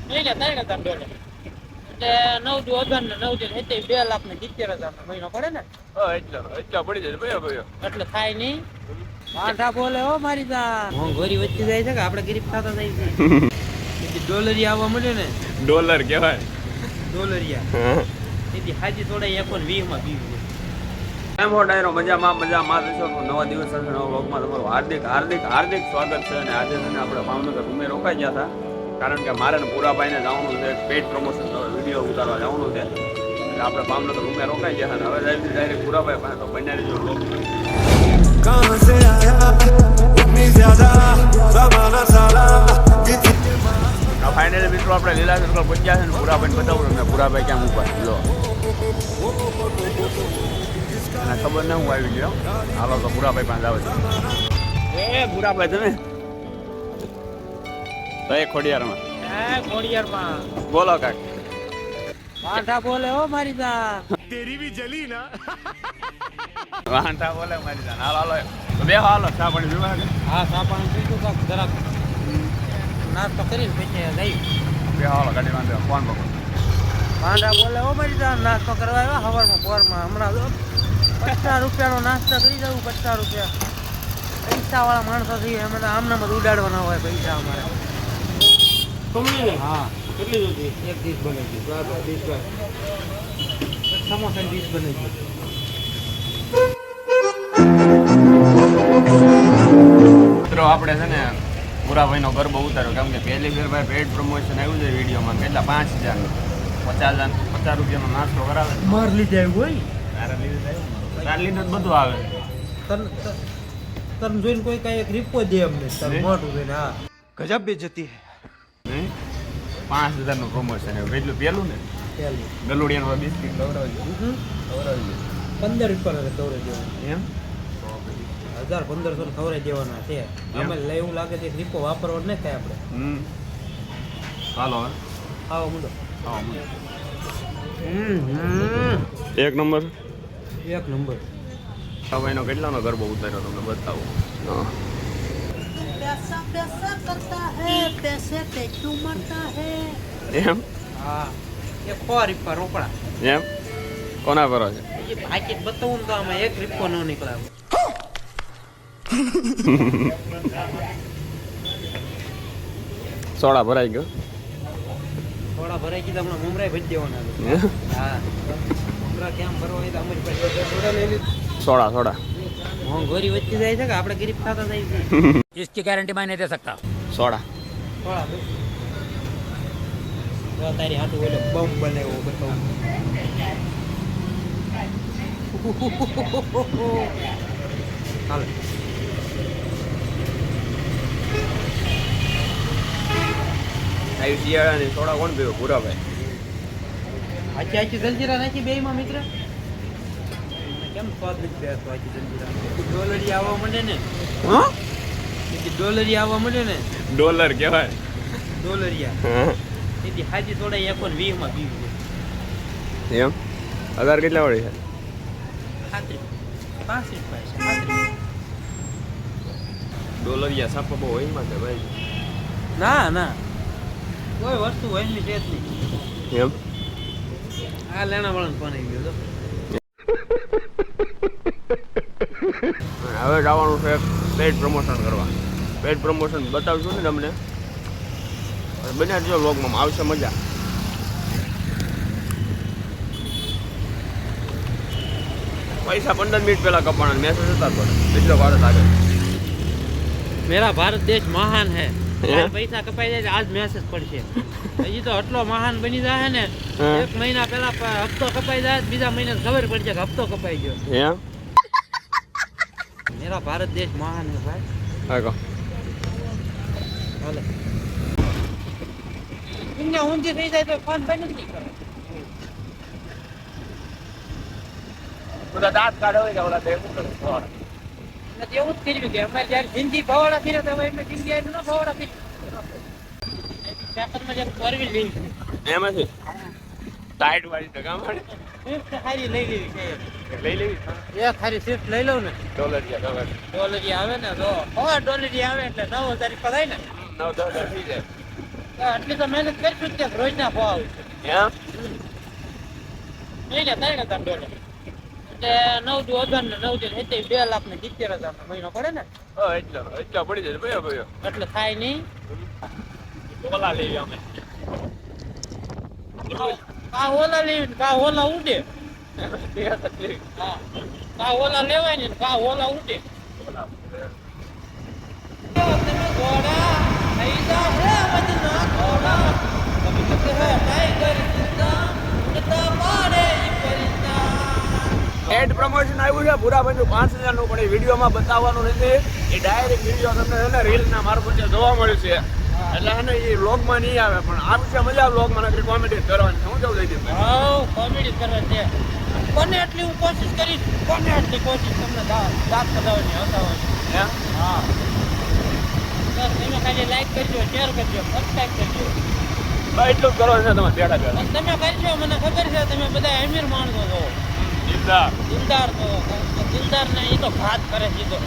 મહિને 3,000 ડોલર એટલે 9 દી 9 દી 2,70,000 મહિનો પડે ને. એટલા પડી જાય ભાઈ એટલે થાય નહીં. વાંઢા બોલે હો મારી જાન. મોંઘવારી વધતી જાય છે કે આપણે ગરીબ થતા જાય છે. ડોલરિયા આવવા મળ્યો ને. ડોલર કહેવાય ડોલરિયા તેથી હાજી થોડા 1.20 માં પીવું. એમ હો ડાયરો મજામાં દેશો નવા દિવસ સાથે નવા વ્લોગમાં તમારું હાર્દિક સ્વાગત છે. અને આજે છે ને આપણે ભાવનગર રૂમે રોકાઈ ગયા હતા, કારણ કે મારે ને પૂરાભાઈને જવાનું છે, પેઇડ પ્રમોશન વિડીયો ઉતારવા જવાનું છે, એટલે આપણે ભાવનગર રૂમે રોકાઈ ગયા હતા. હવે જાય ડાયરેક્ટ પૂરાભાઈ પાસે, તો બંને જો વ્લોગ ફાઇનલી મિત્રો આપણે લીલા સર્કલ પહોંચ્યા છે ને પૂરાભાઈને બતાવું ને પૂરાભાઈ ક્યાં ઉપર લો અને ખબર ન હું આવી ગયો. હાલો તો પૂરાભાઈ પાસે આવે છે. એ પૂરાભાઈ તમે તો એ ખોડિયારમાં બોલો કાક. વાંઢા બોલે હો મારી જાન. तेरी भी जली ना વાંઢા બોલે મારી જાન. હાલો તો બે હાલો ચા પાણી પીવા કે હા ચા પાણી પીધું કાક જરાક નાસ્તો કરીને પછી જઈ. બે હાલો ગાડી વાંધો ફોન પકડો. વાંઢા બોલે હો મારી જાન. નાસ્તો કરવા આવ્યા સવારમાં પોરમાં. હમણાં ₹50 નાસ્તો કરી જવું. ₹50 પૈસાવાળા માણસો થઈ અમે તો આમનામ જ ઉડાડવાના હોય પૈસા અમારે. હા કેટલી સુધી એક ડીશ બને છે. સમોસા ડીશ બને છે. મિત્રો આપણે છે ને પૂરાભાઈનો ગરબો ઉતાર્યો, કેમ કે પહેલી ફેર ભાઈ પેડ પ્રમોશન આવ્યું છે વિડીયોમાં. કેટલા 5,000 50 રૂપિયાનો નાસ્તો કરાવે. માર લીધે આવ્યું હોય. તાર લીધે બધું આવે. તને જોઈને કોઈ કઈ એક રીપો દે અમને મોટું જોઈને. હા गजब बेइज्जती है 5,000નું પ્રમોશન આવ્યું. કેટલું પેલું ને ગલુડિયાનો બિસ્કિટ ખવડાવજો. 15 રૂપિયા ખવડાવી દેવાના. એમ 1,000-1,500 ખવડાવી દેવાના છે. અમે એવું લાગે છે રીપો વાપરવા નહીં થાય આપણે. હાલો આવો મુંડો. એક નંબર. ભાઈનો કેટલાનો ગરબો ઉતાર્યો તમને બતાવો. એમ હા એક ₹100 રોકડા. એમ કોના કરો છે? પાકીટ બતાવું તો આમાં એક રીપો ન નીકળે. સોડા ભરાઈ ગયો. થોડા ભરાઈ ગઈ તમને મુમરાઈ ભરી દેવાના. હા મુમરા કેમ ભરવા હોય તો અમારી પાસે સોડા લઈ લીધી. સોડા મોંઘવારી વધતી જાય છે કે આપણે ગરીબ થતા જાય છે. इसकी गारंटी मैं नहीं दे सकता। સોડા થોડા તારી હાથું ઓલો બમ બનાવ્યો બતાવું. હાલ આવી શિયાળાની સોડા કોણ પીવો? પૂરાભાઈ. આચી જલજીરા નાખી બેયમાં મિત્ર. કેમ સ્વાદ નથી બેસતો આચી જલજીરા. ડોલરી આવવા માંડે ને. ડોલરી આવવા માંડે ને. ડોલર કહેવાય. ડોલરિયા તેથી હાજી થોડા 1.20 માં પીવું. એમ 1000 કેટલા વાળી છે? 35 ડોલરિયા સાપા બહુ હોય માં છે ભાઈ. ના કોઈ વસ્તુ હોય ની છે જ નહીં. એમ આ લેણા વાળાને ફોન આવી ગયો. હવે જવાનું છે પેડ પ્રમોશન કરવા. પેડ પ્રમોશન બતાવશું ને તમને. બન્યા જો વ્લોગમાં આવશે મજા. પૈસા 15 મિનિટ પહેલા કપાણા મેસેજ હતા પડે. બીજો ભારત આગળ. મેરા ભારત દેશ મહાન હૈ. પૈસા કપાઈ જાય આજ મેસેજ પડશે. હજી તો આટલો મહાન બની જાય ને. એક મહિના પહેલા હપ્તો કપાઈ જાય, બીજા મહિને ખબર પડશે કે હપ્તો કપાઈ ગયો. એમ મેરા ભારત દેશ મહાન હૈ ભાઈ. હા કહો. હાલે ઇન્ડિયા ઊંધી થઈ જાય તો ફોન બંધ નથી કરે. બધા દાંત કાઢે હોય કે ઓલા તે શું કરે? નથી એવું જ કર્યું કે અમારે જયારે જિંદગી ભવાડા ફીરે તો એમને જિંદગી આટલું ન ભવાડા ફીરે. પેપરમાં જયારે ફોરવીલ લઈ એમ છે ટાઈટ વાળી તો કામ પડે. સ્વિફ્ટ હારી લઈ લેવી છે. લઈ લેવી. એક હારી સ્વિફ્ટ લઈ લઉં ને. ડોલરિયા ડોલરી આવે ને તો $100 આવે એટલે 9,000 રૂપિયા થાય ને. 9-10 થઈ જાય. આટલી તો મહેનત કરશું જ કે રોજના ભાવ એમ મહિને 3,000 ડોલર એટલે 9 દી 9 દી એટલે 2,70,000 નો મહિનો પડે ને એટલા પડી જાય ભાઈ ભાઈ એટલે થાય નહીં ઓલા લઈ અમે કા ઓલા લેવી કા ઓલા ઉડે હા કા ઓલા લેવાય ને કા ઓલા ઉડે તમે ઘોડા પૈસા હે બધના ઘોડા તમે કે હે ટાઈગર ચિંતા ઉડતા પાડે પરિતા એડ પ્રમોશન આવ્યું છે ભૂરાભાઈ નું 5,000 નું પણ એ વિડીયોમાં બતાવવાનું નથી એ ડાયરેક્ટ વિડીયો તમને છે ને રીલ ના મારફતે જોવા મળશે એટલે છે ને એ વ્લોગમાં નહીં આવે પણ આવશે મજા વ્લોગમાં નકરી કોમેડી કરવાની હું જવું લઈ દઉં હા કોમેડી કરવા છે કોને એટલી હું કોશિશ કરીશ કોને એટલી કોશિશ તમને દાંત કઢાવવાની હસાવવાની એમ હા બસ તમે ખાલી લાઈક કરજો શેર કરજો સબસ્ક્રાઇબ કરજો એટલું જ કરવાનું છે તમે બેઠા બેઠા અને તમે કરશો મને ખબર છે તમે બધા અમીર માણસો છો જીવદાર દિલદાર છો દિલદાર ને એ તો ઘાત કરે છે ઈ તો